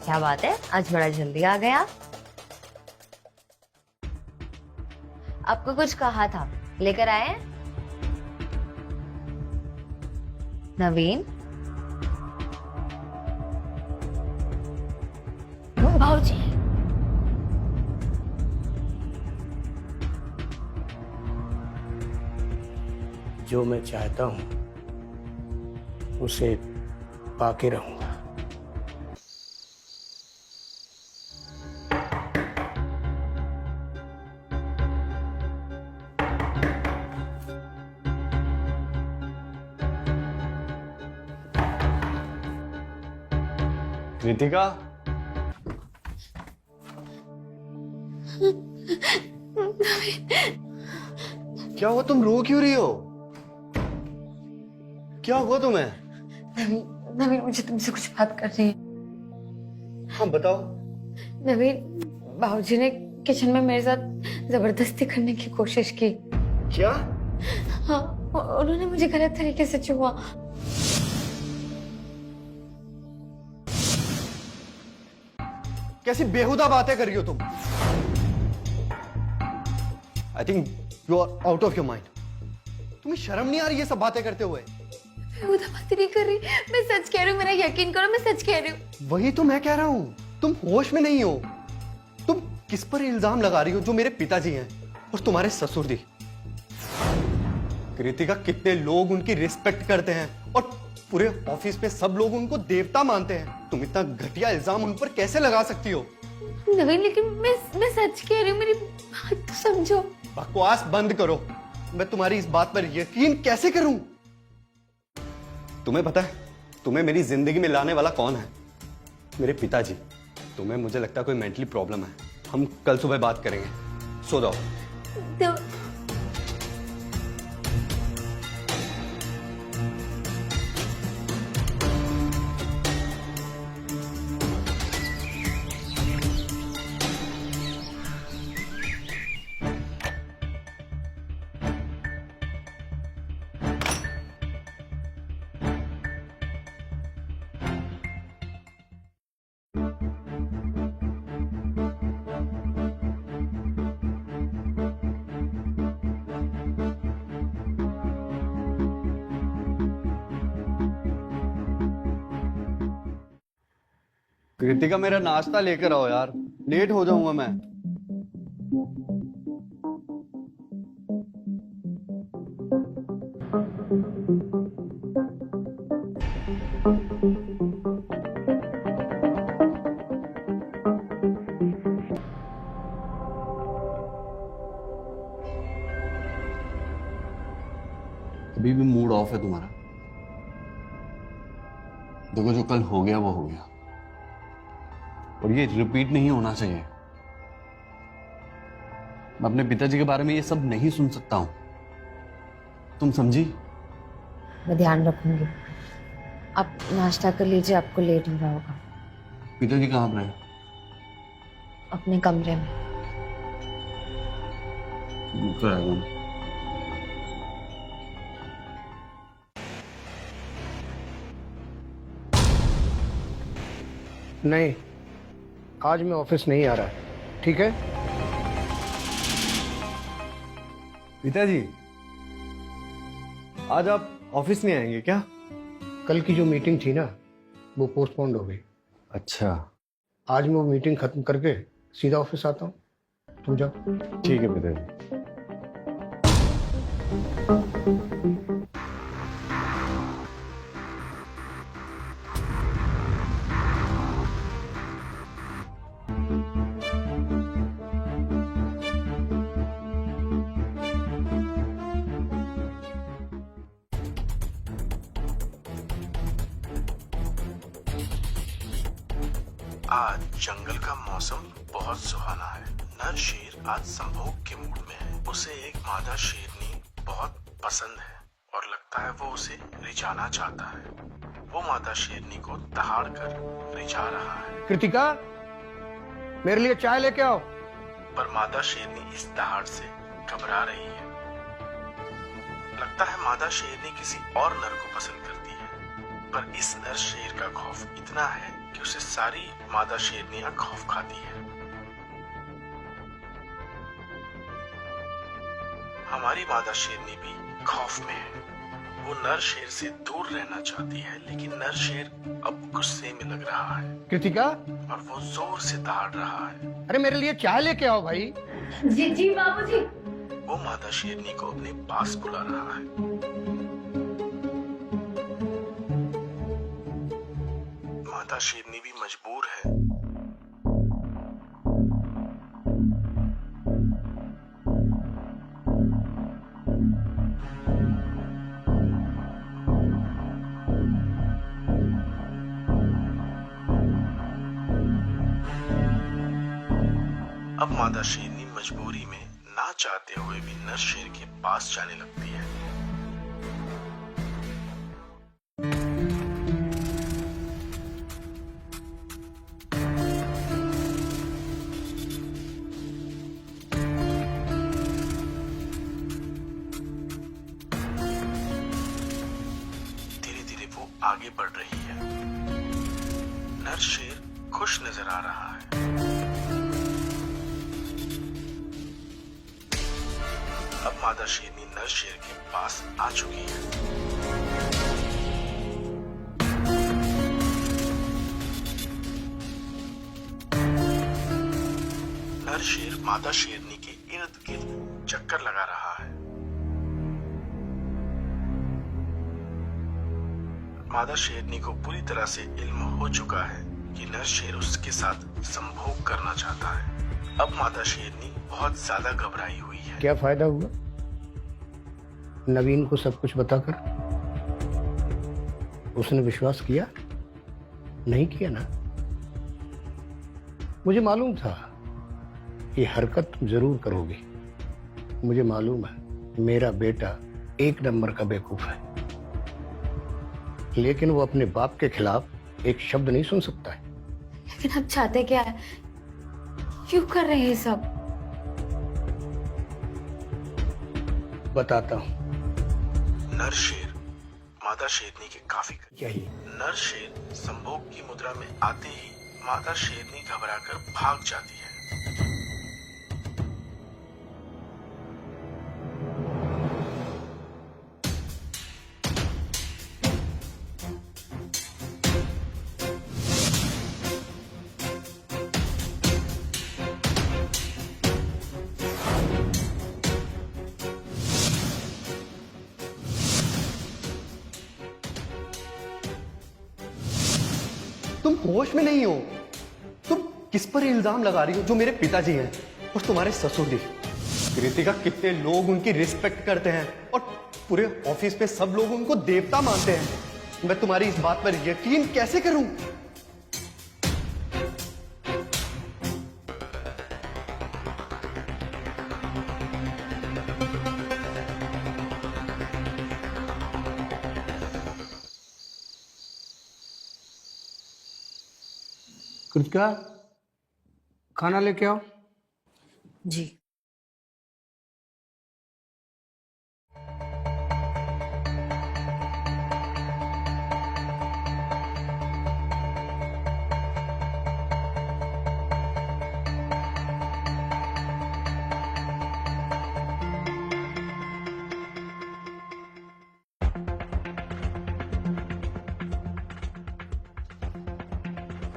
क्या बात है, आज बड़ा जल्दी आ गया। आपको कुछ कहा था, लेकर आए? नवीन, भाऊजी। जो मैं चाहता हूं उसे पाके रहूंगा। कृतिका, क्या हुआ? तुम रो क्यों रही हो? क्या हुआ तुम्हें? नवीन, मुझे तुमसे कुछ बात करनी है। हाँ बताओ। नवीन, बाबूजी ने किचन में मेरे साथ जबरदस्ती करने की कोशिश की। क्या? हाँ, उन्होंने मुझे गलत तरीके से छुआ। कैसी बेहुदा बातें कर रही हो तुम? I think you are out of your mind. तुम्हें शर्म नहीं आ रही ये सब बातें करते हुए? बेहुदा बातें नहीं कर रही, मैं सच कह रही हूँ, मेरा यकीन करो, मैं सच कह रही हूँ। वही तो मैं कह रहा हूं, तुम होश में नहीं हो। तुम किस पर इल्जाम लगा रही हो? जो मेरे पिताजी हैं और तुम्हारे ससुर जी। कृतिका, कितने लोग उनकी रिस्पेक्ट करते हैं और पूरे ऑफिस में सब लोग उनको देवता मानते हैं। तुम इतना घटिया इल्जाम उन पर कैसे लगा सकती हो? नवीन, लेकिन मैं सच कह रही हूँ, मेरी बात तो समझो। बकवास बंद करो। मैं तुम्हारी इस बात पर यकीन कैसे करूं? तुम्हें पता है तुम्हें मेरी जिंदगी में लाने वाला कौन है? मेरे पिताजी। तुम्हें, मुझे लगता है, कोई मेंटली प्रॉब्लम है। हम कल सुबह बात करेंगे, सो जाओ। तो कृतिका, मेरा नाश्ता लेकर आओ यार, लेट हो जाऊंगा मैं। अभी भी मूड ऑफ है तुम्हारा? देखो, जो कल हो गया वो हो गया और ये रिपीट नहीं होना चाहिए। मैं अपने पिताजी के बारे में ये सब नहीं सुन सकता हूं, तुम समझी? मैं ध्यान रखूंगी। आप नाश्ता कर लीजिए, आपको लेट हो रहा होगा। पिताजी कहाँ पर हैं? अपने कमरे में। तो है वो। नहीं, आज मैं ऑफिस नहीं आ रहा, ठीक है? पिताजी, आज आप ऑफिस नहीं आएंगे क्या? कल की जो मीटिंग थी ना, वो पोस्टपोन्ड हो गई। अच्छा, आज मैं वो मीटिंग खत्म करके सीधा ऑफिस आता हूँ, तुम जाओ। ठीक है पिताजी। आज जंगल का मौसम बहुत सुहाना है। नर शेर आज संभोग के मूड में है। उसे एक मादा शेरनी बहुत पसंद है और लगता है वो उसे रिझाना चाहता है। वो मादा शेरनी को दहाड़ कर रिझा रहा है। कृतिका, मेरे लिए चाय लेके आओ। पर मादा शेरनी इस दहाड़ से घबरा रही है। लगता है मादा शेरनी किसी और नर को पसंद करती है, पर इस नर शेर का खौफ इतना है कि उसे सारी मादा शेरनियां खौफ खाती है। हमारी मादा शेरनी भी खौफ में है। वो नर शेर से दूर रहना चाहती है, लेकिन नर शेर अब गुस्से में लग रहा है कृतिका, और वो जोर से दहाड़ रहा है। अरे मेरे लिए चाय लेके आओ भाई। जी जी बाबूजी। वो मादा शेरनी को अपने पास बुला रहा है। मादा शेरनी भी मजबूर है। अब मादा शेरनी मजबूरी में ना चाहते हुए भी नर शेर के पास जाने लगती है। धीरे धीरे वो आगे बढ़ रही है। नर शेर खुश नजर आ रहा है। अब मादा शेरनी नर शेर के पास आ चुकी है। नर शेर मादा शेरनी के इर्द गिर्द चक्कर लगा रहा है। मादा शेरनी को पूरी तरह से इल्म हो चुका है कि नर शेर उसके साथ संभोग करना चाहता है। अब मादा शेरनी बहुत ज्यादा घबराई हुई है। क्या फायदा हुआ नवीन को सब कुछ बताकर? उसने विश्वास किया नहीं किया ना? मुझे मालूम था ये हरकत तुम जरूर करोगी। मुझे मालूम है मेरा बेटा एक नंबर का बेवकूफ है, लेकिन वो अपने बाप के खिलाफ एक शब्द नहीं सुन सकता है। लेकिन आप चाहते क्या है? क्यों कर रहे हैं सब? बताता हूं। नर शेर मादा शेरनी के काफी करीब। यही नर शेर संभोग की मुद्रा में आते ही मादा शेरनी घबराकर भाग जाती है। तुम होश में नहीं हो। तुम किस पर इल्जाम लगा रही हो? जो मेरे पिताजी हैं और तुम्हारे ससुर जी। कृतिका, कितने लोग उनकी रिस्पेक्ट करते हैं और पूरे ऑफिस में सब लोग उनको देवता मानते हैं। मैं तुम्हारी इस बात पर यकीन कैसे करूं? कृतिका, खाना लेके आओ। जी।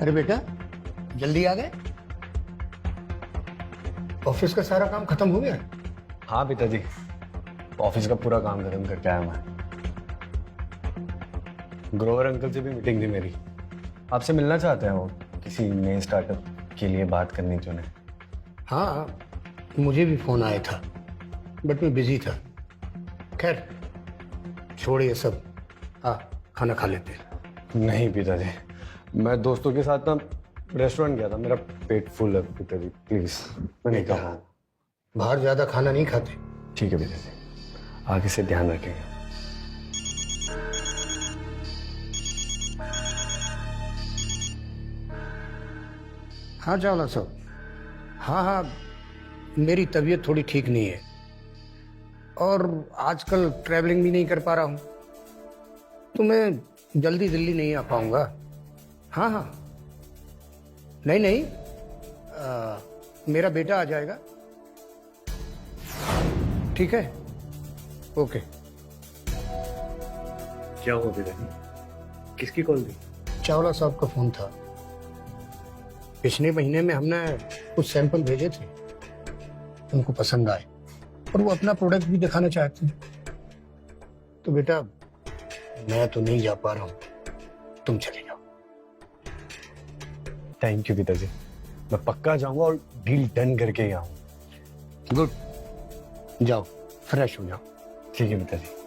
अरे बेटा, जल्दी आ गए? ऑफिस का सारा काम खत्म हो गया? हाँ पिताजी, ऑफिस का पूरा काम खत्म करके आया मैं। ग्रोवर अंकल से भी मीटिंग थी मेरी। आपसे मिलना चाहते हैं वो, किसी नए स्टार्टअप के लिए बात करनी थी उन्हें। हाँ, मुझे भी फोन आया था, बट मैं बिजी था। खैर छोड़ ये सब, खाना खा लेते हैं। नहीं पिताजी, मैं दोस्तों के साथ ना रेस्टोरेंट गया था। मेरा पेट फुल है पिताजी, प्लीज मैं नहीं खा। बाहर ज्यादा खाना नहीं खाते। ठीक है पिताजी, आगे से ध्यान रखेंगे। हाँ चावला साहब, हाँ, मेरी तबीयत थोड़ी ठीक नहीं है और आजकल ट्रैवलिंग भी नहीं कर पा रहा हूँ, तो मैं जल्दी दिल्ली नहीं आ पाऊंगा। हाँ, नहीं नहीं, मेरा बेटा आ जाएगा। ठीक है, ओके। क्या हुआ पिताजी? किसकी कॉल थी? चावला साहब का फोन था। पिछले महीने में हमने कुछ सैंपल भेजे थे, उनको पसंद आए और वो अपना प्रोडक्ट भी दिखाना चाहते हैं। तो बेटा मैं तो नहीं जा पा रहा हूं, तुम चले जाओ। थैंक यू पिताजी, मैं पक्का जाऊंगा और डील डन करके ही आऊंगा। गुड, जाओ फ्रेश हो जाओ। ठीक है पिताजी।